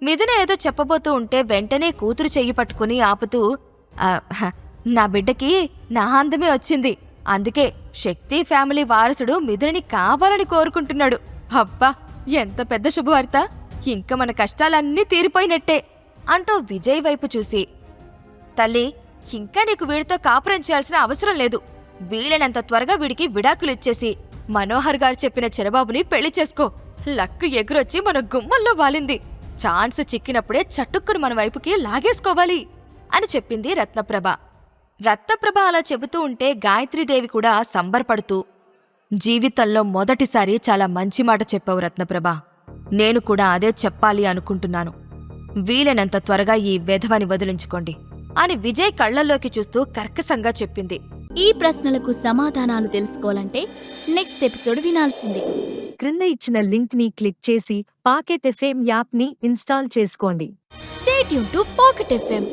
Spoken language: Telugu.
మిథున ఏదో చెప్పబోతూ ఉంటే వెంటనే కూతురు చెయ్యి పట్టుకుని ఆపుతూ "ఆ, హ, నా బిడ్డకి నా అందమే వచ్చింది. అందుకే శక్తి ఫ్యామిలీ వారసుడు మిథునని కావాలని కోరుకుంటున్నాడు. అబ్బా, ఎంత పెద్ద శుభవార్త! ఇంక మన కష్టాలన్నీ తీరిపోయినట్టే" అంటూ విజయ్ వైపు చూసి, "తల్లి, ఇంకా నీకు వీడితో కాపురం చేయాల్సిన అవసరం లేదు. వీలైనంత త్వరగా వీడికి విడాకులిచ్చేసి మనోహర్ గారు చెప్పిన చిరబాబుని పెళ్లి చేసుకో. లక్కు ఎగురొచ్చి మన గుమ్మల్లో వాలింది. ఛాన్స్ చిక్కినప్పుడే చటుక్కును మన వైపుకి లాగేసుకోవాలి" అని చెప్పింది రత్నప్రభ. రత్నప్రభ అలా చెబుతూ ఉంటే గాయత్రీదేవి కూడా సంబరపడుతూ, "జీవితంలో మొదటిసారి చాలా మంచి మాట చెప్పావు రత్నప్రభ. నేను కూడా అదే చెప్పాలి అనుకుంటున్నాను. వీలైనంత త్వరగా ఈ వెధవని వదిలించుకోండి" అని విజయ్ కళ్లల్లోకి చూస్తూ కర్కశంగా చెప్పింది. ఈ ప్రశ్నలకు సమాధానాలు తెలుసుకోవాలంటే నెక్స్ట్ ఎపిసోడ్ వినాల్సిందే. క్రింద ఇచ్చిన లింక్ ని క్లిక్ చేసి పాకెట్ ఎఫ్ఎం యాప్ ని ఇన్స్టాల్ చేసుకోండి. Stay tune to pocket FM.